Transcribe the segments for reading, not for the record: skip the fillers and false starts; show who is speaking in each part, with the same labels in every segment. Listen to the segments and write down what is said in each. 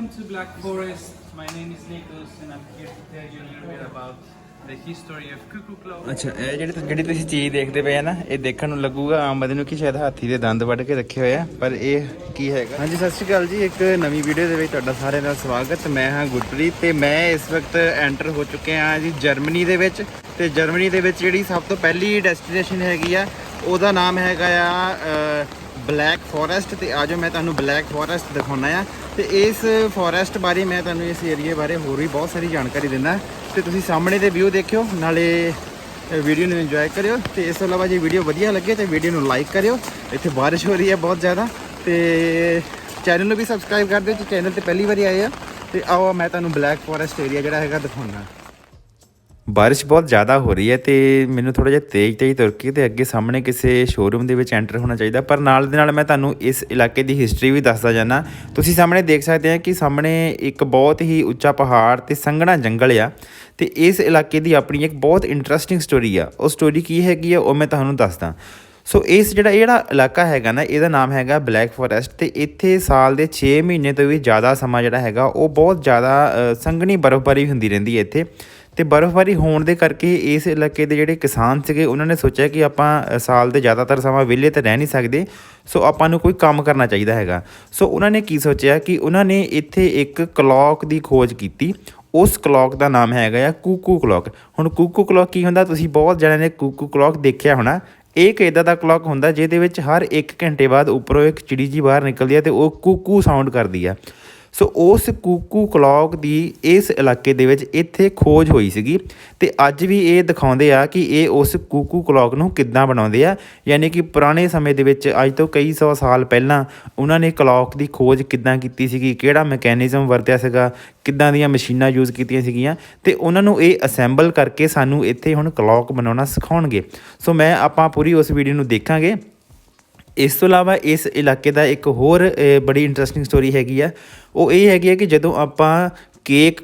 Speaker 1: welcome to Black Forest. My name is Nicholas and I'm here to tell you a little bit about the history of cuckoo clock.
Speaker 2: ਅੱਛਾ ਇਹ ਜਿਹੜੀ ਤੁਸੀਂ ਚੀਜ਼ ਦੇਖਦੇ ਪਏ ਆ ਨਾ ਇਹ ਦੇਖਣ ਨੂੰ ਲੱਗੂਗਾ ਆਮ ਬੰਦੇ ਨੂੰ ਕਿ ਸ਼ਾਇਦ ਹਾਥੀ ਦੇ ਦੰਦ ਵੱਢ ਕੇ ਰੱਖੇ ਹੋਏ ਆ ਪਰ ਇਹ ਕੀ ਹੈਗਾ। ਹਾਂਜੀ ਸਤਿ ਸ਼੍ਰੀ ਅਕਾਲ ਜੀ, ਇੱਕ ਨਵੀਂ ਵੀਡੀਓ ਦੇ ਵਿੱਚ ਤੁਹਾਡਾ ਸਾਰਿਆਂ ਦਾ ਸਵਾਗਤ। ਮੈਂ ਹਾਂ ਗੁਰਪ੍ਰੀਤ ਤੇ ਮੈਂ ਇਸ ਵਕਤ ਐਂਟਰ ਹੋ ਚੁੱਕੇ ਹਾਂ ਜੀ ਜਰਮਨੀ ਦੇ ਵਿੱਚ। ਤੇ ਜਰਮਨੀ ਦੇ ਵਿੱਚ ਜਿਹੜੀ ਸਭ ਤੋਂ ਪਹਿਲੀ ਡੈਸਟੀਨੇਸ਼ਨ ਹੈਗੀ ਆ ਉਹਦਾ ਨਾਮ ਹੈਗਾ ਆ ਬਲੈਕ ਫੋਰੈਸਟ। ਤੇ ਆਜੋ ਮੈਂ ਤੁਹਾਨੂੰ ਬਲੈਕ ਫੋਰੈਸਟ ਦਿਖਾਉਣਾ ਆ ਤੇ ਇਸ ਫੋਰੈਸਟ ਬਾਰੇ ਮੈਂ ਤੁਹਾਨੂੰ ਇਸ ਏਰੀਏ ਬਾਰੇ ਹੋਰ ਵੀ ਬਹੁਤ ਸਾਰੀ ਜਾਣਕਾਰੀ ਦਿੰਦਾ ਤੇ ਤੁਸੀਂ ਸਾਹਮਣੇ ਦੇ ਵਿਊ ਦੇਖਿਓ ਨਾਲੇ ਵੀਡੀਓ ਨੂੰ ਇੰਜੋਏ ਕਰਿਓ। ਤੇ ਇਸ ਤੋਂ ਇਲਾਵਾ ਜੇ ਵੀਡੀਓ ਵਧੀਆ ਲੱਗੇ ਤਾਂ ਵੀਡੀਓ ਨੂੰ ਲਾਈਕ ਕਰਿਓ। ਇੱਥੇ ਬਾਰਿਸ਼ ਹੋ ਰਹੀ ਹੈ ਬਹੁਤ ਜ਼ਿਆਦਾ ਤੇ ਚੈਨਲ ਨੂੰ ਵੀ ਸਬਸਕ੍ਰਾਈਬ ਕਰ ਦਿਓ ਜੇ ਚੈਨਲ ਤੇ ਪਹਿਲੀ ਵਾਰੀ ਆਏ ਆ। ਤੇ ਆਓ ਮੈਂ ਤੁਹਾਨੂੰ ਬਲੈਕ ਫੋਰੈਸਟ ਏਰੀਆ ਜਿਹੜਾ ਹੈਗਾ ਦਿਖਾਉਣਾ। ਬਾਰਿਸ਼ ਬਹੁਤ ਜ਼ਿਆਦਾ ਹੋ ਰਹੀ ਹੈ ਤੇ ਮੈਨੂੰ ਥੋੜ੍ਹਾ ਜਿਹਾ ਤੇਜ਼ ਤੁਰ ਕੇ ਤੇ ਅੱਗੇ ਸਾਹਮਣੇ ਕਿਸੇ ਸ਼ੋਰੂਮ ਦੇ ਵਿੱਚ ਐਂਟਰ ਹੋਣਾ ਚਾਹੀਦਾ, ਪਰ ਨਾਲ ਦੇ ਨਾਲ ਮੈਂ ਤੁਹਾਨੂੰ ਇਸ ਇਲਾਕੇ ਦੀ ਹਿਸਟਰੀ ਵੀ ਦੱਸਦਾ ਜਾਂਦਾ। ਤੁਸੀਂ ਸਾਹਮਣੇ ਦੇਖ ਸਕਦੇ ਆ ਕਿ ਸਾਹਮਣੇ ਇੱਕ ਬਹੁਤ ਹੀ ਉੱਚਾ ਪਹਾੜ ਤੇ ਸੰਘਣਾ ਜੰਗਲ ਆ ਤੇ ਇਸ ਇਲਾਕੇ ਦੀ ਆਪਣੀ ਇੱਕ ਬਹੁਤ ਇੰਟਰਸਟਿੰਗ ਸਟੋਰੀ ਆ। ਉਹ ਸਟੋਰੀ ਕੀ ਹੈਗੀ ਆ ਉਹ ਮੈਂ ਤੁਹਾਨੂੰ ਦੱਸਦਾ। ਸੋ ਇਸ ਜਿਹੜਾ ਇਲਾਕਾ ਹੈਗਾ ਨਾ ਇਹਦਾ ਨਾਮ ਹੈਗਾ ਬਲੈਕ ਫੋਰੈਸਟ ਤੇ ਇੱਥੇ ਸਾਲ ਦੇ 6 ਮਹੀਨੇ ਤੋਂ ਵੀ ਜ਼ਿਆਦਾ ਸਮਾਂ ਜਿਹੜਾ ਹੈਗਾ ਉਹ ਬਹੁਤ ਜ਼ਿਆਦਾ ਸੰਘਣੀ ਬਰਫ਼ਬਾਰੀ ਹੁੰਦੀ ਰਹਿੰਦੀ ਹੈ ਇੱਥੇ। ਤੇ ਬਰਫ਼ਬਾਰੀ ਹੋਣ ਦੇ ਕਰਕੇ ਇਸ ਇਲਾਕੇ ਦੇ ਜਿਹੜੇ ਕਿਸਾਨ ਸੀਗੇ ਉਹਨਾਂ ਨੇ ਸੋਚਿਆ ਕਿ ਆਪਾਂ ਸਾਲ ਦੇ ਜ਼ਿਆਦਾਤਰ ਸਮਾਂ ਵਿਹਲੇ ਤਾਂ ਰਹਿ ਨਹੀਂ ਸਕਦੇ, ਸੋ ਆਪਾਂ ਨੂੰ ਕੋਈ ਕੰਮ ਕਰਨਾ ਚਾਹੀਦਾ ਹੈਗਾ। ਸੋ ਉਹਨਾਂ ਨੇ ਕੀ ਸੋਚਿਆ ਕਿ ਉਹਨਾਂ ਨੇ ਇੱਥੇ ਇੱਕ ਕਲੌਕ ਦੀ ਖੋਜ ਕੀਤੀ। ਉਸ ਕਲੌਕ ਦਾ ਨਾਮ ਹੈਗਾ ਆ ਕੁਕੂ ਕਲੌਕ। ਹੁਣ ਕੁਕੂ ਕਲੌਕ ਕੀ ਹੁੰਦਾ, ਤੁਸੀਂ ਬਹੁਤ ਜਣਿਆਂ ਨੇ ਕੁਕੂ ਕਲੌਕ ਦੇਖਿਆ ਹੋਣਾ। ਇਹ ਇੱਕ ਇੱਦਾਂ ਦਾ ਕਲੌਕ ਹੁੰਦਾ ਜਿਹਦੇ ਵਿੱਚ ਹਰ 1 ਘੰਟੇ ਬਾਅਦ ਉੱਪਰੋਂ ਇੱਕ ਚਿੜੀ ਜੀ ਬਾਹਰ ਨਿਕਲਦੀ ਹੈ ਤੇ ਉਹ ਕੁਕੂ ਸਾਊਂਡ ਕਰਦੀ ਆ। ਸੋ ਉਸ ਕੁਕੂ ਕਲੌਕ ਦੀ ਇਸ ਇਲਾਕੇ ਦੇ ਵਿੱਚ ਇੱਥੇ ਖੋਜ ਹੋਈ ਸੀਗੀ ਤੇ ਅੱਜ ਵੀ ਇਹ ਦਿਖਾਉਂਦੇ ਆ ਕਿ ਇਹ ਉਸ ਕੁਕੂ ਕਲੌਕ ਨੂੰ ਕਿੱਦਾਂ ਬਣਾਉਂਦੇ ਆ, ਯਾਨੀ ਕਿ ਪੁਰਾਣੇ ਸਮੇਂ ਦੇ ਵਿੱਚ ਅੱਜ ਤੋਂ ਕਈ ਸੌ ਸਾਲ ਪਹਿਲਾਂ ਉਹਨਾਂ ਨੇ ਕਲੌਕ ਦੀ ਖੋਜ ਕਿੱਦਾਂ ਕੀਤੀ ਸੀਗੀ, ਕਿਹੜਾ ਮੈਕੈਨਿਜ਼ਮ ਵਰਤਿਆ ਸੀਗਾ, ਕਿੱਦਾਂ ਦੀਆਂ ਮਸ਼ੀਨਾਂ ਯੂਜ਼ ਕੀਤੀਆਂ ਸੀਗੀਆਂ ਤੇ ਉਹਨਾਂ ਨੂੰ ਇਹ ਅਸੈਂਬਲ ਕਰਕੇ ਸਾਨੂੰ ਇੱਥੇ ਹੁਣ ਕਲੌਕ ਬਣਾਉਣਾ ਸਿਖਾਉਣਗੇ। ਸੋ ਆਪਾਂ ਪੂਰੀ ਉਸ ਵੀਡੀਓ ਨੂੰ ਦੇਖਾਂਗੇ। ਇਸ ਤੋਂ ਇਲਾਵਾ ਇਸ ਇਲਾਕੇ ਦਾ ਇੱਕ ਹੋਰ ਬੜੀ ਇੰਟਰਸਟਿੰਗ ਸਟੋਰੀ ਹੈਗੀ ਆ। ਉਹ ਇਹ ਹੈਗੀ ਆ ਕਿ ਜਦੋਂ ਆਪਾਂ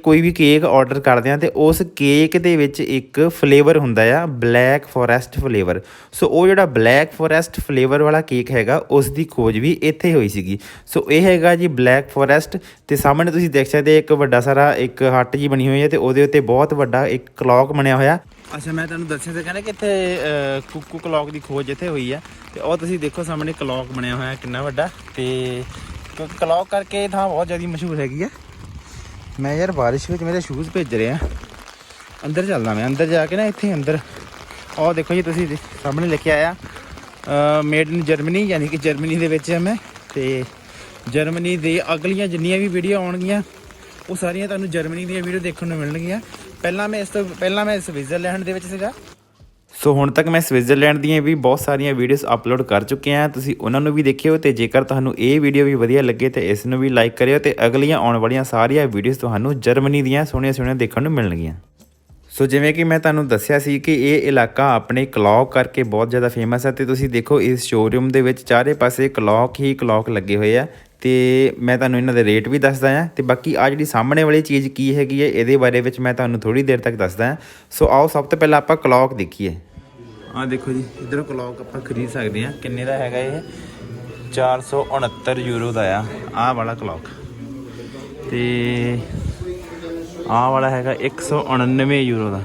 Speaker 2: ਕੋਈ ਵੀ ਕੇਕ ਆਰਡਰ ਕਰਦੇ ਹਾਂ ਤੇ ਉਸ ਕੇਕ ਦੇ ਵਿੱਚ ਇੱਕ ਫਲੇਵਰ ਹੁੰਦਾ ਆ ਬਲੈਕ ਫੋਰੈਸਟ ਫਲੇਵਰ। ਸੋ ਉਹ ਜਿਹੜਾ ਬਲੈਕ ਫੋਰੈਸਟ ਫਲੇਵਰ ਵਾਲਾ ਕੇਕ ਹੈਗਾ ਉਸ ਦੀ ਖੋਜ ਵੀ ਇੱਥੇ ਹੋਈ ਸੀਗੀ। ਸੋ ਇਹ ਹੈਗਾ ਜੀ ਬਲੈਕ ਫੋਰੈਸਟ ਤੇ ਸਾਹਮਣੇ ਤੁਸੀਂ ਦੇਖ ਸਕਦੇ ਇੱਕ ਵੱਡਾ ਸਾਰਾ ਇੱਕ ਹੱਟ ਜੀ ਬਣੀ ਹੋਈ ਹੈ ਤੇ ਉਹਦੇ ਉੱਤੇ ਬਹੁਤ ਵੱਡਾ ਇੱਕ ਕਲੌਕ ਬਣਿਆ ਹੋਇਆ। ਅੱਛਾ ਮੈਂ ਤੁਹਾਨੂੰ ਦੱਸਿਆ ਸੀ ਕਹਿੰਦਾ ਕਿ ਇੱਥੇ ਕੁਕੂ ਕਲੌਕ ਦੀ ਖੋਜ ਇੱਥੇ ਹੋਈ ਆ ਤੇ ਉਹ ਤੁਸੀਂ ਦੇਖੋ ਸਾਹਮਣੇ ਕਲੌਕ ਬਣਿਆ ਹੋਇਆ ਕਿੰਨਾ ਵੱਡਾ। ਤੇ ਕਲੌਕ ਕਰਕੇ ਇਹ ਥਾਂ ਬਹੁਤ ਜ਼ਿਆਦਾ ਮਸ਼ਹੂਰ ਹੈਗੀ ਆ। ਮੈਂ ਯਾਰ ਬਾਰਿਸ਼ ਵਿੱਚ ਮੇਰੇ ਸ਼ੂਜ਼ ਭੇਜ ਰਿਹਾ, ਅੰਦਰ ਚੱਲਦਾ ਮੈਂ। ਅੰਦਰ ਜਾ ਕੇ ਨਾ ਇੱਥੇ ਅੰਦਰ ਉਹ ਦੇਖੋ ਜੀ ਤੁਸੀਂ ਸਾਹਮਣੇ ਲਿਖਿਆ ਆ ਮੇਡ ਇਨ ਜਰਮਨੀ, ਯਾਨੀ ਕਿ ਜਰਮਨੀ ਦੇ ਵਿੱਚ ਆ ਮੈਂ। ਤੇ ਜਰਮਨੀ ਦੇ ਅਗਲੀਆਂ ਜਿੰਨੀਆਂ ਵੀ ਵੀਡੀਓ ਆਉਣਗੀਆਂ ਉਹ ਸਾਰੀਆਂ ਤੁਹਾਨੂੰ ਜਰਮਨੀ ਦੀਆਂ ਵੀਡੀਓ ਦੇਖਣ ਨੂੰ ਮਿਲਣਗੀਆਂ। ਪਹਿਲਾਂ ਮੈਂ ਸਵਿਟਜ਼ਰਲੈਂਡ ਦੇ ਵਿੱਚ ਸੀਗਾ। ਸੋ ਹੁਣ ਤੱਕ ਮੈਂ ਸਵਿਟਜ਼ਰਲੈਂਡ ਦੀਆਂ ਵੀ ਬਹੁਤ ਸਾਰੀਆਂ ਵੀਡੀਓਜ਼ ਅਪਲੋਡ ਕਰ ਚੁੱਕਿਆ, ਤੁਸੀਂ ਉਹਨਾਂ ਨੂੰ ਵੀ ਦੇਖਿਓ। ਤੇ ਜੇਕਰ ਤੁਹਾਨੂੰ ਇਹ ਵੀਡੀਓ ਵੀ ਵਧੀਆ ਲੱਗੇ ਤੇ ਇਸ ਨੂੰ ਵੀ ਲਾਈਕ ਕਰਿਓ ਤੇ ਅਗਲੀਆਂ ਆਉਣ ਵਾਲੀਆਂ ਸਾਰੀਆਂ ਵੀਡੀਓਜ਼ ਤੁਹਾਨੂੰ ਜਰਮਨੀ ਦੀਆਂ ਸੋਹਣੀਆਂ ਦੇਖਣ ਨੂੰ ਮਿਲਣਗੀਆਂ। ਸੋ ਜਿਵੇਂ ਕਿ ਮੈਂ ਤੁਹਾਨੂੰ ਦੱਸਿਆ ਸੀ ਕਿ ਇਹ ਇਲਾਕਾ ਆਪਣੇ ਕਲੌਕ ਕਰਕੇ ਬਹੁਤ ਜ਼ਿਆਦਾ ਫੇਮਸ ਹੈ ਤੇ ਤੁਸੀਂ ਦੇਖੋ ਇਸ ਸ਼ੋਰੂਮ ਦੇ ਵਿੱਚ ਚਾਰੇ ਪਾਸੇ ਕਲੌਕ ਹੀ ਕਲੌਕ ਲੱਗੇ ਹੋਏ ਆ ਤੇ ਮੈਂ ਤੁਹਾਨੂੰ ਇਹਨਾਂ ਦੇ ਰੇਟ ਵੀ ਦੱਸਦਾ ਹਾਂ। ਤੇ ਬਾਕੀ ਆ ਜਿਹੜੀ ਸਾਹਮਣੇ ਵਾਲੀ ਚੀਜ਼ ਕੀ ਹੈਗੀ ਹੈ ਇਹਦੇ ਬਾਰੇ ਵਿੱਚ ਮੈਂ ਤੁਹਾਨੂੰ ਥੋੜ੍ਹੀ ਦੇਰ ਤੱਕ ਦੱਸਦਾ ਹਾਂ। ਸੋ ਆਓ ਸਭ ਤੋਂ ਪਹਿਲਾਂ ਆਪਾਂ ਕਲੌਕ ਦੇਖੀਏ। ਆਹ ਦੇਖੋ ਜੀ ਇੱਧਰੋਂ ਕਲੌਕ ਆਪਾਂ ਖਰੀਦ ਸਕਦੇ ਹਾਂ। ਕਿੰਨੇ ਦਾ ਹੈਗਾ ਇਹ? 469 ਯੂਰੋ ਦਾ ਆ ਆਹ ਵਾਲਾ ਕਲੌਕ ਤੇ ਆਹ ਵਾਲਾ ਹੈਗਾ 199 ਯੂਰੋ ਦਾ।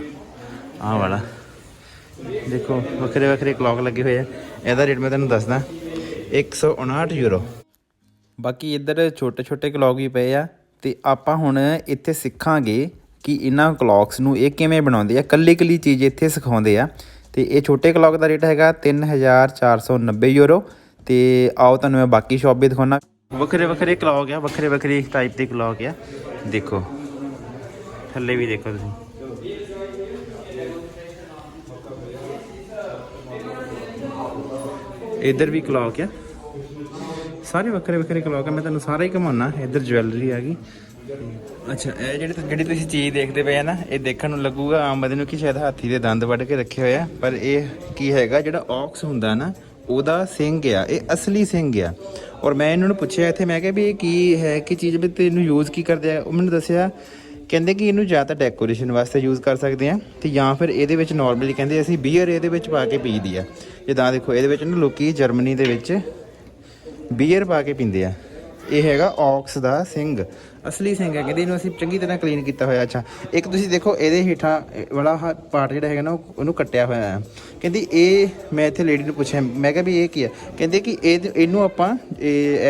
Speaker 2: ਆਹ ਵਾਲਾ ਦੇਖੋ ਵੱਖਰੇ ਕਲੌਕ ਲੱਗੇ ਹੋਏ ਆ। ਇਹਦਾ ਰੇਟ ਮੈਂ ਤੁਹਾਨੂੰ ਦੱਸਦਾ 159 ਯੂਰੋ। ਬਾਕੀ ਇੱਧਰ ਛੋਟੇ ਕਲੌਕ ਵੀ ਪਏ ਆ ਤੇ ਆਪਾਂ ਹੁਣ ਇੱਥੇ ਸਿੱਖਾਂਗੇ ਕਿ ਇਹਨਾਂ ਕਲੌਕਸ ਨੂੰ ਇਹ ਕਿਵੇਂ ਬਣਾਉਂਦੇ ਆ। ਕੱਲੀ ਚੀਜ਼ ਇੱਥੇ ਸਿਖਾਉਂਦੇ ਆ ਤੇ ਇਹ ਛੋਟੇ ਕਲੌਕ ਦਾ ਰੇਟ ਹੈਗਾ 3490 ਯੂਰੋ। ਤੇ ਆਓ ਤੁਹਾਨੂੰ ਮੈਂ ਬਾਕੀ ਸ਼ੌਪ ਵੀ ਦਿਖਾਉਣਾ। ਵੱਖਰੇ ਕਲੌਕ ਆ, ਵੱਖਰੇ ਟਾਈਪ ਦੇ ਕਲੌਕ ਆ। ਦੇਖੋ ਥੱਲੇ ਵੀ ਦੇਖੋ ਤੁਸੀਂ, ਇੱਧਰ ਵੀ ਕਲੌਕ ਆ। ਸਾਰੇ ਵੱਖਰੇ ਕਲੌਕ ਆ। ਮੈਂ ਤੁਹਾਨੂੰ ਸਾਰਾ ਹੀ ਘੁਮਾਉਣਾ। ਇੱਧਰ ਜਵੈਲਰੀ ਆ ਗਈ। ਅੱਛਾ ਇਹ ਜਿਹੜੀ ਤੁਸੀਂ ਚੀਜ਼ ਦੇਖਦੇ ਪਏ ਆ ਨਾ ਇਹ ਦੇਖਣ ਨੂੰ ਲੱਗੂਗਾ ਆਮ ਬੰਦੇ ਨੂੰ ਕਿ ਸ਼ਾਇਦ ਹਾਥੀ ਦੇ ਦੰਦ ਵੱਢ ਕੇ ਰੱਖੇ ਹੋਏ ਆ, ਪਰ ਇਹ ਕੀ ਹੈਗਾ ਜਿਹੜਾ ਔਕਸ ਹੁੰਦਾ ਨਾ ਉਹਦਾ ਸਿੰਗ ਆ, ਇਹ ਅਸਲੀ ਸਿੰਗ ਆ। ਔਰ ਮੈਂ ਇਹਨਾਂ ਨੂੰ ਪੁੱਛਿਆ ਇੱਥੇ, ਮੈਂ ਕਿਹਾ ਵੀ ਇਹ ਕੀ ਹੈ ਕਿ ਚੀਜ਼ ਵੀ ਤੇ ਇਹਨੂੰ ਯੂਜ਼ ਕੀ ਕਰਦੇ ਆ। ਉਹ ਮੈਨੂੰ ਦੱਸਿਆ ਕਹਿੰਦੇ ਕਿ ਇਹਨੂੰ ਜਾਂ ਤਾਂ ਡੈਕੋਰੇਸ਼ਨ ਵਾਸਤੇ ਯੂਜ਼ ਕਰ ਸਕਦੇ ਆ ਤੇ ਜਾਂ ਫਿਰ ਇਹਦੇ ਵਿੱਚ ਨੋਰਮਲੀ ਕਹਿੰਦੇ ਅਸੀਂ ਬੀਅਰ ਇਹਦੇ ਵਿੱਚ ਪਾ ਕੇ ਪੀਦੀ ਆ। ਜਿੱਦਾਂ ਦੇਖੋ ਇਹਦੇ ਵਿੱਚ ਨਾ ਲੋਕੀ ਜਰਮਨੀ ਦੇ ਵਿੱਚ ਬੀਅਰ ਪਾ ਕੇ ਪੀਂਦੇ ਆ। ਇਹ ਹੈਗਾ ਔਕਸ ਦਾ ਸਿੰਘ, ਅਸਲੀ ਸਿੰਘ ਹੈ। ਕਹਿੰਦੇ ਇਹਨੂੰ ਅਸੀਂ ਚੰਗੀ ਤਰ੍ਹਾਂ ਕਲੀਨ ਕੀਤਾ ਹੋਇਆ। ਅੱਛਾ, ਇੱਕ ਤੁਸੀਂ ਦੇਖੋ ਇਹਦੇ ਹੇਠਾਂ ਵਾਲਾ ਪਾਰਟ ਜਿਹੜਾ ਹੈਗਾ ਨਾ ਉਹਨੂੰ ਕੱਟਿਆ ਹੋਇਆ ਹੈ। ਕਹਿੰਦੀ ਇਹ, ਮੈਂ ਇੱਥੇ ਲੇਡੀ ਨੂੰ ਪੁੱਛਿਆ, ਮੈਂ ਕਿਹਾ ਵੀ ਇਹ ਕੀ ਹੈ, ਕਹਿੰਦੇ ਕਿ ਇਹਨੂੰ ਆਪਾਂ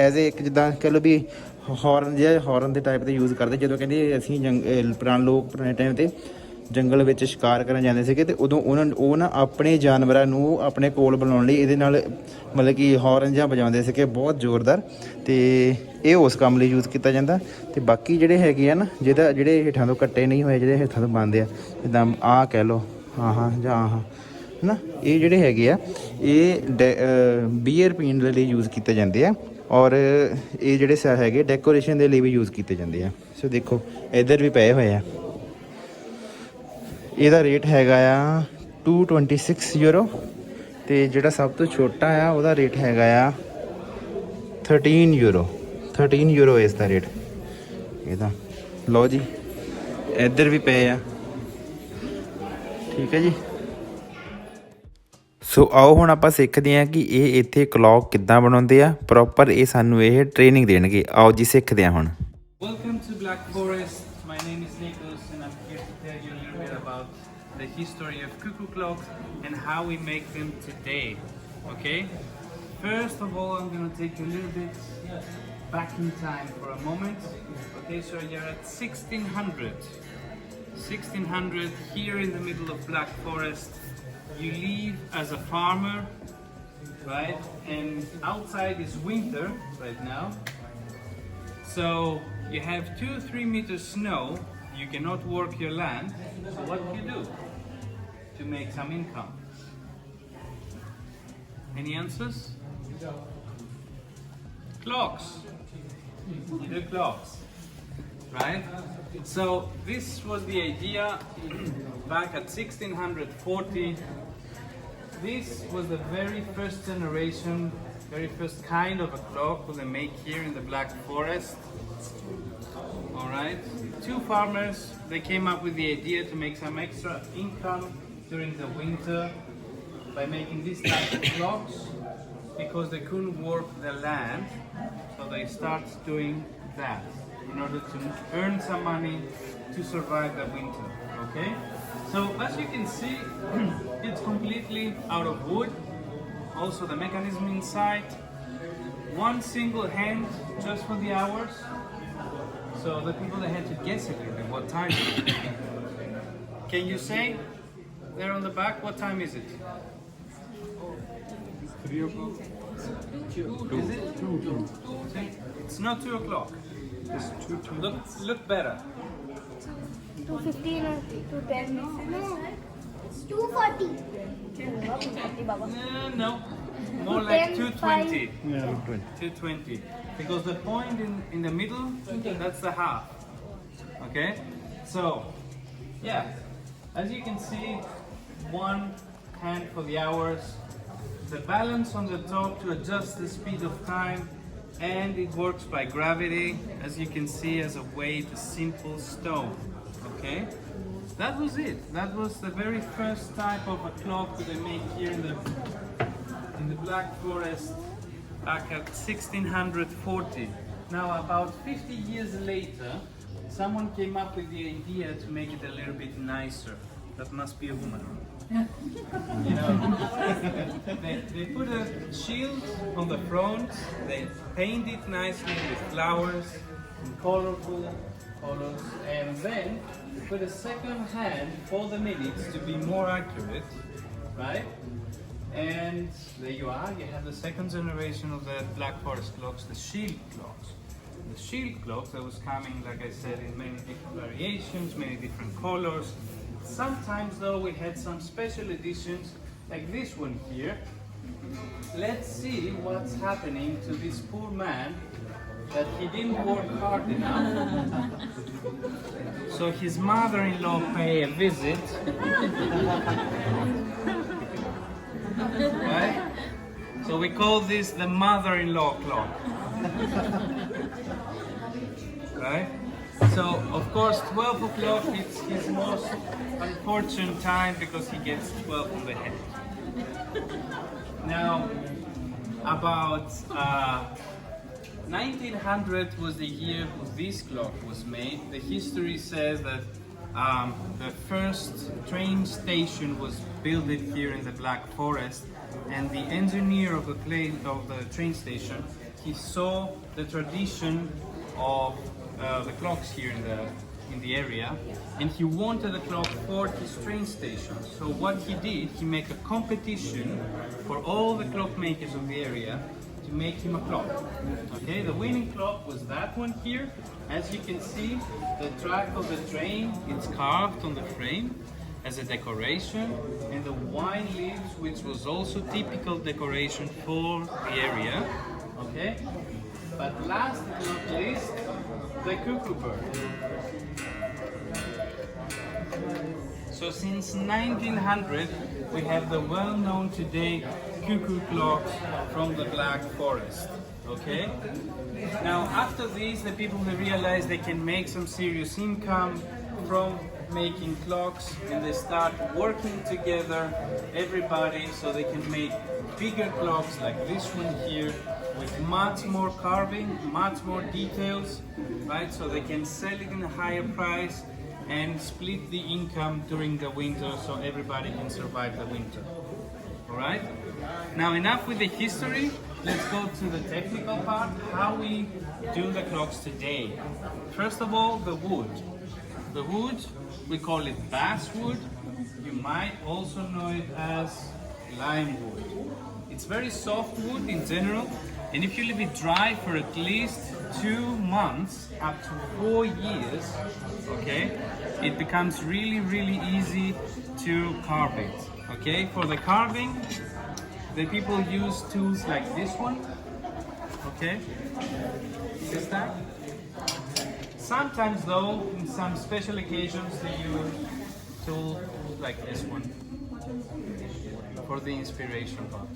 Speaker 2: ਐਜ਼ ਇੱਕ ਜਿੱਦਾਂ ਕਹਿ ਲਓ ਵੀ ਹੌਰਨ ਦੇ ਟਾਈਪ ਦੇ ਯੂਜ਼ ਕਰਦੇ, ਜਦੋਂ ਕਹਿੰਦੇ ਅਸੀਂ ਪੁਰਾਣੇ ਟਾਈਮ 'ਤੇ ਜੰਗਲ ਵਿੱਚ ਸ਼ਿਕਾਰ ਕਰਨ ਜਾਂਦੇ ਸੀਗੇ ਅਤੇ ਉਦੋਂ ਉਹ ਨਾ ਆਪਣੇ ਜਾਨਵਰਾਂ ਨੂੰ ਆਪਣੇ ਕੋਲ ਬੁਲਾਉਣ ਲਈ ਇਹਦੇ ਨਾਲ ਮਤਲਬ ਕਿ ਹੌਰਨ ਜਾਂ ਵਜਾਉਂਦੇ ਸੀਗੇ ਬਹੁਤ ਜ਼ੋਰਦਾਰ, ਅਤੇ ਇਹ ਉਸ ਕੰਮ ਲਈ ਯੂਜ਼ ਕੀਤਾ ਜਾਂਦਾ। ਅਤੇ ਬਾਕੀ ਜਿਹੜੇ ਹੈਗੇ ਆ ਨਾ ਜਿਹੜੇ ਹੇਠਾਂ ਤੋਂ ਕੱਟੇ ਨਹੀਂ ਹੋਏ, ਜਿਹੜੇ ਹੇਠਾਂ ਤੋਂ ਬਣਦੇ ਆ, ਜਿੱਦਾਂ ਆਹ ਕਹਿ ਲਓ ਜਾਂ ਆਹ ਹੈ ਨਾ, ਇਹ ਜਿਹੜੇ ਹੈਗੇ ਆ ਇਹ ਬੀਅਰ ਪੀਣ ਦੇ ਲਈ ਯੂਜ਼ ਕੀਤੇ ਜਾਂਦੇ ਆ, ਔਰ ਇਹ ਜਿਹੜੇ ਹੈਗੇ ਡੈਕੋਰੇਸ਼ਨ ਦੇ ਲਈ ਵੀ ਯੂਜ਼ ਕੀਤੇ ਜਾਂਦੇ ਆ। ਸੋ ਦੇਖੋ ਇੱਧਰ ਵੀ ਪਏ ਹੋਏ ਆ। ਇਹਦਾ ਰੇਟ ਹੈਗਾ ਆ 226 ਯੂਰੋ, ਅਤੇ ਜਿਹੜਾ ਸਭ ਤੋਂ ਛੋਟਾ ਆ ਉਹਦਾ ਰੇਟ ਹੈਗਾ ਆ 13 ਯੂਰੋ ਇਸ ਦਾ ਰੇਟ ਇਹਦਾ। ਲਓ ਜੀ, ਇੱਧਰ ਵੀ ਪਏ ਆ, ਠੀਕ ਹੈ ਜੀ। ਸੋ ਆਓ ਹੁਣ ਆਪਾਂ ਸਿੱਖਦੇ ਹਾਂ ਕਿ ਇਹ ਇੱਥੇ ਕਲੌਕ ਕਿੱਦਾਂ ਬਣਾਉਂਦੇ ਆ ਪ੍ਰੋਪਰ, ਇਹ ਸਾਨੂੰ ਇਹ ਟ੍ਰੇਨਿੰਗ ਦੇਣਗੇ। ਆਓ ਜੀ ਸਿੱਖਦੇ ਹਾਂ ਹੁਣ।
Speaker 1: Welcome to Black Forest. My name is Nicholas and I'm here to tell you a little bit about the history of cuckoo clocks and how we make them today. Okay? First of all, I'm going to take a little bit back in time for a moment. Okay, so you're at 1600. 1600 here in the middle of Black Forest. You live as a farmer, right? And outside is winter right now. So you have 2-3 meters snow. You cannot work your land. So what do you do to make some income? Any answers? Clocks. You do clocks, right? So this was the idea back at 1640. This was the very first generation, very first kind of a clock that they make here in the Black Forest. All right, two farmers, they came up with the idea to make some extra income during the winter by making this type of clocks, because they couldn't work the land, so they start doing that in order to earn some money to survive the winter. Okay, so as you can see, it's completely out of wood. Also the mechanism inside, one single hand just for the hours, so the people, they had to guess a little bit what time it is. Can you say there on the back, what time is it? 3 o'clock. Is it? 2. It's not 2 o'clock. It's 2. Look better.
Speaker 3: 2:15 or 2:10? No, it's 2:40. 2:40, Baba.
Speaker 1: No, more like
Speaker 3: 10,
Speaker 1: 2:20. Yeah, 2:20. Because the point in the middle, that's the half. Okay? So, yeah, as you can see, one hand for the hours, the balance on the top to adjust the speed of time, and it works by gravity, as you can see, as a weight, a simple stone. Okay, that was it. That was the very first type of a clock that they make here in the Black Forest back at 1640. Now, about 50 years later, someone came up with the idea to make it a little bit nicer. That must be a woman. You know, they put a shield on the front, they paint it nicely with flowers and colorful colors, and then they put a second hand for the minutes to be more accurate, right? And there you are, you have the second generation of the Black Forest clocks, the shield clocks. The shield clocks that was coming, like I said, in many different variations, many different colors. Sometimes though we had some special editions like this one here. Let's see what's happening to this poor man, that he didn't work hard enough. So his mother-in-law paid a visit. Right? So we call this the mother-in-law clock. Right? So of course 12 o'clock is his most unfortunate time because he gets 12 on the head. Now about 1900 was the year this clock was made. The history says that the first train station was built here in the Black Forest, and the engineer of the train station, he saw the tradition of the clocks here in the area, and he wanted a clock for his train station. So what he did, he made a competition for all the clockmakers of the area to make him a clock. Okay, the winning clock was that one here. As you can see, the track of the train, it's carved on the frame as a decoration, and the wine leaves, which was also typical decoration for the area. Okay, but last but not least, the cuckoo bird. So since 1900, we have the well-known today cuckoo clocks from the Black Forest. Okay. Now after this, the people they realize they can make some serious income from making clocks, and they start working together, everybody, so they can make bigger clocks like this one here, with much more carving, much more details, right? So they can sell it in a higher price and split the income during the winter, so everybody can survive the winter. All right? Now enough with the history. Let's go to the technical part, how we do the clocks today. First of all, the wood. The wood, we call it basswood. You might also know it as lime wood. It's very soft wood in general, and if you leave it dry for at least 2 months, up to 4 years, okay, it becomes really easy to carve it. Okay, for the carving, the people use tools like this one. Okay, this type. Sometimes though, in some special occasions, they use tools like this one for the inspiration part.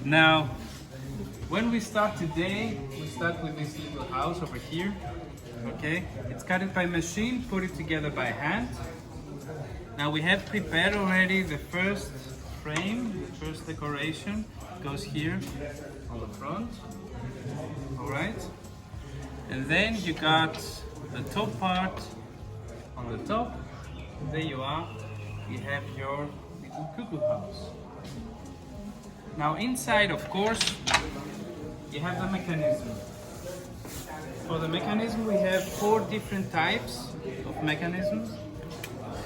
Speaker 1: Now, when we start today, we start with this little house over here. Okay, it's cut it by machine, put it together by hand. Now we have prepared already the first frame, the first decoration goes here on the front. All right, and then you got the top part on the top. There you are. You have your little cuckoo house. Now inside, of course, you have the mechanism. For the mechanism, we have 4 different types of mechanisms.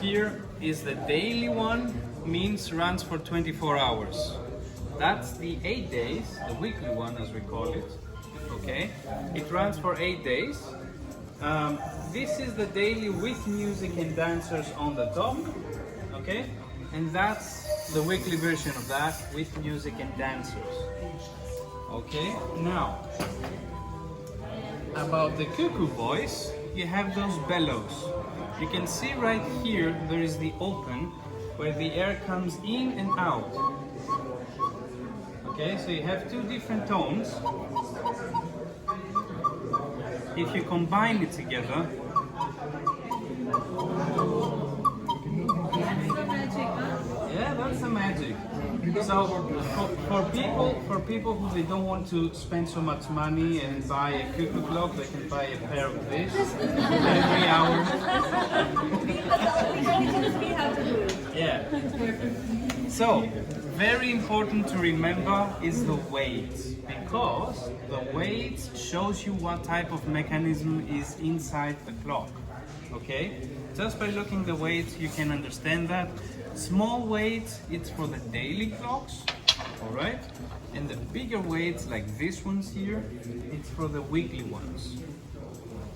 Speaker 1: Here is the daily one, means runs for 24 hours. That's the 8 days, the weekly one as we call it. Okay, it runs for 8 days. This is the daily with music and dancers on the top. Okay, and that's the weekly version of that with music and dancers. Okay, now about the cuckoo voice, you have those bellows. You can see right here there is the open where the air comes in and out. Okay, so you have 2 different tones. If you combine it together, yeah, that's the magic. So for people who they don't want to spend so much money and buy a cuckoo clock, they can buy a pair of this every hour. Yeah. So very important to remember is the weight, because the weight shows you what type of mechanism is inside the clock. Okay, just by looking the weight you can understand that. Small weights, it's for the daily clocks, all right, and the bigger weights like these ones here, it's for the weekly ones.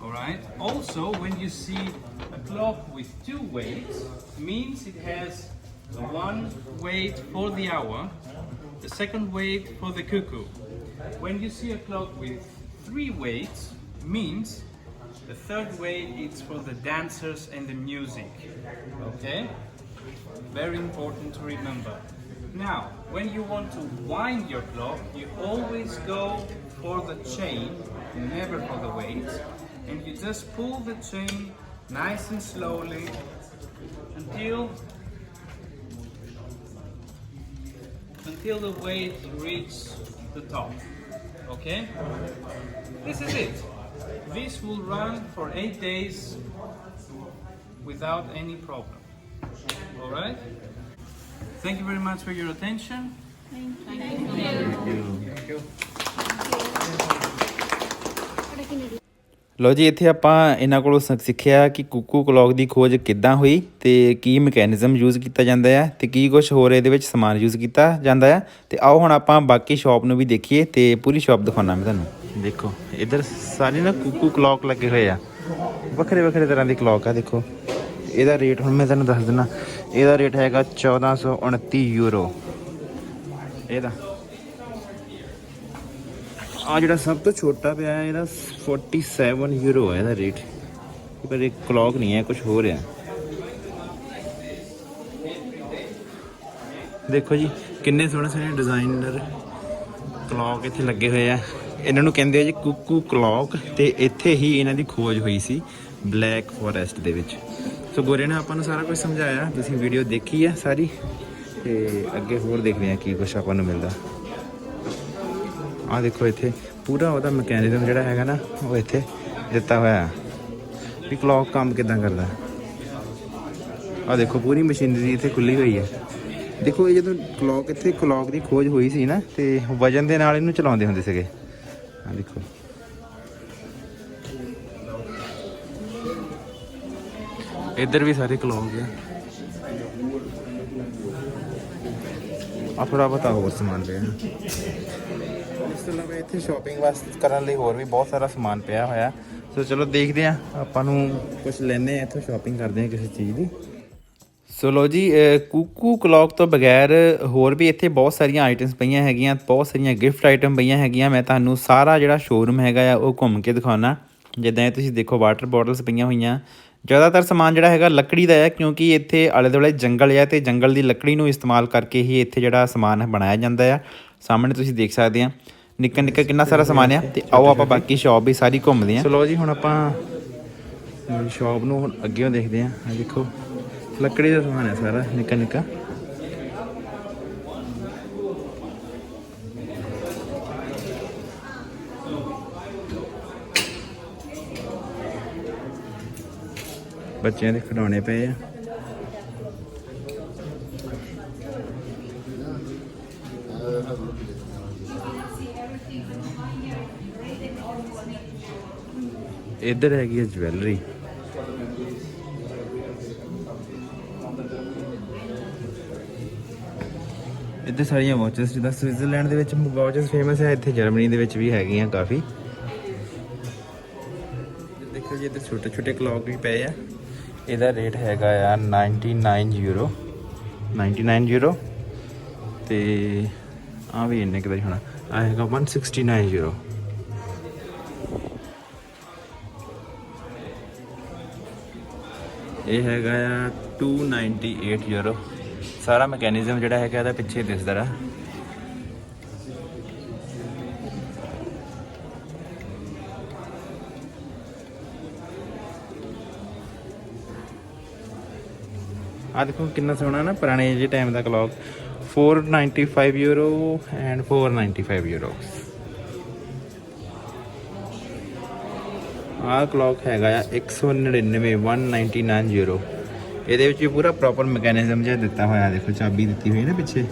Speaker 1: All right, also when you see a clock with 2 weights, means it has the 1 weight for the hour, the 2nd weight for the cuckoo. When you see a clock with 3 weights, means the 3rd weight is for the dancers and the music. Okay, very important to remember. Now, when you want to wind your clock, you always go for the chain, never for the weight, and you just pull the chain nice and slowly until until the weight reaches the top. Okay? This is it. This will run for 8 days without any problem. Alright? Thank you very much for your attention. Thank you.
Speaker 2: ਲੋ ਜੀ ਇੱਥੇ ਆਪਾਂ ਇਹਨਾਂ ਕੋਲੋਂ ਸਿੱਖਿਆ ਕਿ ਕੁੱਕੂ clock ਦੀ ਖੋਜ ਕਿੱਦਾਂ ਹੋਈ ਤੇ ਕੀ ਮੈਕੈਨਿਜ਼ਮ ਯੂਜ਼ ਕੀਤਾ ਜਾਂਦਾ ਹੈ ਤੇ ਕੀ ਕੁਝ ਹੋਰ ਇਹਦੇ ਵਿੱਚ ਸਮਾਨ ਯੂਜ਼ ਕੀਤਾ ਜਾਂਦਾ ਹੈ। ਤੇ ਆਓ ਹੁਣ ਆਪਾਂ ਬਾਕੀ ਸ਼ਾਪ ਨੂੰ ਵੀ ਦੇਖੀਏ ਤੇ ਪੂਰੀ ਸ਼ਾਪ ਦਿਖਾਉਣਾ ਮੈਂ ਤੁਹਾਨੂੰ। ਦੇਖੋ ਇੱਧਰ ਸਾਰੇ ਨਾ ਕੁੱਕੂ ਕਲੌਕ ਲੱਗੇ ਹੋਏ ਆ, ਵੱਖਰੇ ਵੱਖਰੇ ਤਰ੍ਹਾਂ ਦੀ ਕਲੌਕ ਆ। ਦੇਖੋ ਇਹਦਾ ਰੇਟ ਹੁਣ ਮੈਂ ਤੁਹਾਨੂੰ ਦੱਸ ਦਿੰਦਾ, ਇਹਦਾ ਰੇਟ ਹੈਗਾ 1429 ਯੂਰੋ। ਇਹਦਾ ਆ ਜਿਹੜਾ ਸਭ ਤੋਂ ਛੋਟਾ ਪਿਆ ਇਹਦਾ 47 ਯੂਰੋ ਹੈ ਇਹਦਾ ਰੇਟ। ਪਰ ਇਹ ਕਲੌਕ ਨਹੀਂ ਹੈ, ਕੁਝ ਹੋ ਰਿਹਾ। ਦੇਖੋ ਜੀ ਕਿੰਨੇ ਸੋਹਣੇ ਸੋਹਣੇ ਡਿਜ਼ਾਈਨਰ ਕਲੌਕ ਇੱਥੇ ਲੱਗੇ ਹੋਏ ਆ। ਇਹਨਾਂ ਨੂੰ ਕਹਿੰਦੇ ਆ ਜੀ ਕੁੱਕੂ ਕਲੌਕ ਤੇ ਇੱਥੇ ਹੀ ਇਹਨਾਂ ਦੀ ਖੋਜ ਹੋਈ ਸੀ ਬਲੈਕ ਫੋਰੈਸਟ ਦੇ ਵਿੱਚ। ਸੋ ਗੋਰੇ ਨੇ ਆਪਾਂ ਨੂੰ ਸਾਰਾ ਕੁਝ ਸਮਝਾਇਆ, ਤੁਸੀਂ ਵੀਡੀਓ ਦੇਖੀ ਆ ਸਾਰੀ ਤੇ ਅੱਗੇ ਹੋਰ ਦੇਖਦੇ ਆ ਕੀ ਕੁਛ ਆਪਾਂ ਨੂੰ ਮਿਲਦਾ। ਆ ਦੇਖੋ ਇੱਥੇ ਪੂਰਾ ਉਹਦਾ ਮੈਕੈਨਿਜ਼ਮ ਜਿਹੜਾ ਹੈਗਾ ਨਾ ਉਹ ਇੱਥੇ ਦਿੱਤਾ ਹੋਇਆ ਵੀ ਕਲੌਕ ਕੰਮ ਕਿੱਦਾਂ ਕਰਦਾ। ਆ ਦੇਖੋ ਪੂਰੀ ਮਸ਼ੀਨਰੀ ਇੱਥੇ ਖੁੱਲੀ ਹੋਈ ਹੈ। ਦੇਖੋ ਇਹ ਜਦੋਂ ਕਲੌਕ ਦੀ ਖੋਜ ਹੋਈ ਸੀ ਨਾ ਤੇ ਵਜਨ ਦੇ ਨਾਲ ਇਹਨੂੰ ਚਲਾਉਂਦੇ ਹੁੰਦੇ ਸੀਗੇ। ਆ ਦੇਖੋ ਇੱਧਰ ਵੀ ਸਾਰੇ ਕਲੌਕ ਆ। ਆ ਥੋੜਾ ਬਹੁਤਾ ਹੋਰ ਸਮਾਨ ਪਿਆ। ਇਸ ਤੋਂ ਇਲਾਵਾ ਇੱਥੇ ਸ਼ਾਪਿੰਗ ਵਾਸਤੇ ਕਰਨ ਲਈ ਹੋਰ ਵੀ ਬਹੁਤ ਸਾਰਾ ਸਮਾਨ ਪਿਆ ਹੋਇਆ। ਸੋ ਚਲੋ ਦੇਖਦੇ ਹਾਂ, ਆਪਾਂ ਨੂੰ ਕੁਝ ਲੈਂਦੇ ਹਾਂ ਇੱਥੋਂ, ਸ਼ਾਪਿੰਗ ਕਰਦੇ ਹਾਂ ਕਿਸੇ ਚੀਜ਼ ਦੀ। ਸੋ ਲੋ ਜੀ ਕੁੱਕੂ ਕਲੌਕ ਤੋਂ ਬਗੈਰ ਹੋਰ ਵੀ ਇੱਥੇ ਬਹੁਤ ਸਾਰੀਆਂ ਆਈਟਮਸ ਪਈਆਂ ਹੈਗੀਆਂ, ਬਹੁਤ ਸਾਰੀਆਂ ਗਿਫਟ ਆਈਟਮ ਪਈਆਂ ਹੈਗੀਆਂ। ਮੈਂ ਤੁਹਾਨੂੰ ਸਾਰਾ ਜਿਹੜਾ ਸ਼ੋਰੂਮ ਹੈਗਾ ਆ ਉਹ ਘੁੰਮ ਕੇ ਦਿਖਾਉਣਾ। ਜਿੱਦਾਂ ਇਹ ਤੁਸੀਂ ਦੇਖੋ ਵਾਟਰ ਬੋਟਲਸ ਪਈਆਂ ਹੋਈਆਂ। ਜ਼ਿਆਦਾਤਰ ਸਮਾਨ ਜਿਹੜਾ ਹੈਗਾ ਲੱਕੜੀ ਦਾ ਹੈ, ਕਿਉਂਕਿ ਇੱਥੇ ਆਲੇ ਦੁਆਲੇ ਜੰਗਲ ਹੈ ਤੇ ਜੰਗਲ ਦੀ ਲੱਕੜੀ ਨੂੰ ਇਸਤੇਮਾਲ ਕਰਕੇ ਹੀ ਇੱਥੇ ਜਿਹੜਾ ਸਮਾਨ ਬਣਾਇਆ ਜਾਂਦਾ ਆ। ਸਾਹਮਣੇ ਤੁਸੀਂ ਦੇਖ ਸਕਦੇ ਆ ਨਿੱਕਾ ਨਿੱਕਾ ਕਿੰਨਾ ਸਾਰਾ ਸਮਾਨ ਆ। ਤੇ ਆਓ ਆਪਾਂ ਬਾਕੀ ਸ਼ਾਪ ਵੀ ਸਾਰੀ ਘੁੰਮਦੇ ਹਾਂ। ਚਲੋ ਜੀ ਹੁਣ ਆਪਾਂ ਸ਼ਾਪ ਨੂੰ ਹੁਣ ਅੱਗੇੋਂ ਦੇਖਦੇ ਹਾਂ। ਆ ਦੇਖੋ ਲੱਕੜੀ ਦਾ ਸਮਾਨ ਹੈ ਸਾਰਾ ਨਿੱਕਾ ਨਿੱਕਾ। ਬੱਚਿਆਂ ਦੇ ਖਿਡੌਣੇ ਪਏ ਆ। ਇੱਧਰ ਹੈਗੀ ਹੈ ਜਵੈਲਰੀ। ਇੱਧਰ ਸਾਰੀਆਂ ਵਾਚਸ, ਜਿੱਦਾਂ ਸਵਿਟਜ਼ਰਲੈਂਡ ਦੇ ਵਿੱਚ ਵਾਚਸ ਫੇਮਸ ਹੈ, ਇੱਥੇ ਜਰਮਨੀ ਦੇ ਵਿੱਚ ਵੀ ਹੈਗੀਆਂ ਕਾਫੀ। ਦੇਖੋ ਜੀ ਇੱਧਰ ਛੋਟੇ ਛੋਟੇ ਕਲੌਕ ਵੀ ਪਏ ਆ। ਇਹਦਾ ਰੇਟ ਹੈਗਾ ਆ 99 ਯੂਰੋ 99 ਯੂਰੋ। ਤੇ ਆ ਵੀ ਇੰਨੇ ਕੁ ਦਾ ਹੋਣਾ, ਆ ਹੈਗਾ 169 ਯੂਰੋ। ਇਹ ਹੈਗਾ ਆ 298 ਯੂਰੋ। ਸਾਰਾ ਮੈਕੈਨਿਜ਼ਮ ਜਿਹੜਾ ਹੈਗਾ ਇਹਦਾ ਪਿੱਛੇ ਦਿਸਦਾ ਰਾ। ਆ ਦੇਖੋ ਕਿੰਨਾ ਸੋਹਣਾ ਨਾ ਪੁਰਾਣੇ ਜਿਹੇ time the clock. 495 euro and 495 euro. ਆਹ ਕਲੌਕ ਹੈਗਾ ਆ 199 ਯੂਰੋ। ਇਹਦੇ ਵਿੱਚ ਵੀ ਪੂਰਾ ਪ੍ਰੋਪਰ ਮੈਕੈਨਿਜ਼ਮ ਜਿਹਾ ਦਿੱਤਾ ਹੋਇਆ। ਦੇਖੋ ਚਾਬੀ ਦਿੱਤੀ ਹੋਈ ਨਾ ਪਿੱਛੇ।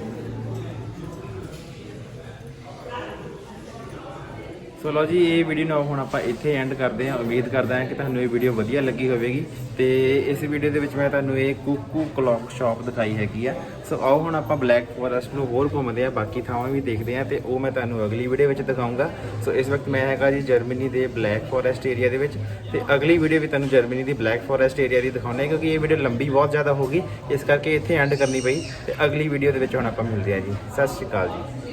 Speaker 2: ਸੋ ਲਓ ਜੀ ਇਹ ਵੀਡੀਓ ਨੂੰ ਹੁਣ ਆਪਾਂ ਇੱਥੇ ਐਂਡ ਕਰਦੇ ਹਾਂ। ਉਮੀਦ ਕਰਦਾ ਹਾਂ ਕਿ ਤੁਹਾਨੂੰ ਇਹ ਵੀਡੀਓ ਵਧੀਆ ਲੱਗੀ ਹੋਵੇਗੀ। ਤੇ ਇਸ ਵੀਡੀਓ ਦੇ ਵਿੱਚ ਮੈਂ ਤੁਹਾਨੂੰ ਇਹ ਕੁੱਕੂ ਕਲੌਕ ਸ਼ਾਪ ਦਿਖਾਈ ਹੈਗੀ ਆ। ਸੋ ਆਓ ਹੁਣ ਆਪਾਂ ਬਲੈਕ ਫੋਰੈਸਟ ਨੂੰ ਹੋਰ ਘੁੰਮਦੇ ਹਾਂ, ਬਾਕੀ ਥਾਵਾਂ ਵੀ ਦੇਖਦੇ ਹਾਂ ਤੇ ਉਹ ਮੈਂ ਤੁਹਾਨੂੰ ਅਗਲੀ ਵੀਡੀਓ ਵਿੱਚ ਦਿਖਾਊਂਗਾ। ਸੋ ਇਸ ਵਕਤ ਮੈਂ ਹੈਗਾ ਜੀ ਜਰਮਨੀ ਦੇ ਬਲੈਕ ਫੋਰੈਸਟ ਏਰੀਆ ਦੇ ਵਿੱਚ, ਤੇ ਅਗਲੀ ਵੀਡੀਓ ਵੀ ਤੁਹਾਨੂੰ ਜਰਮਨੀ ਦੀ ਬਲੈਕ ਫੋਰੈਸਟ ਏਰੀਆ ਦੀ ਦਿਖਾਉਣਾ ਹੈ, ਕਿਉਂਕਿ ਇਹ ਵੀਡੀਓ ਲੰਬੀ ਬਹੁਤ ਜ਼ਿਆਦਾ ਹੋ ਗਈ, ਇਸ ਕਰਕੇ ਇੱਥੇ ਐਂਡ ਕਰਨੀ ਪਈ। ਤੇ ਅਗਲੀ ਵੀਡੀਓ ਦੇ ਵਿੱਚ ਹੁਣ ਆਪਾਂ ਮਿਲਦੇ ਹਾਂ ਜੀ। ਸਤਿ ਸ਼੍ਰੀ ਅਕਾਲ ਜੀ।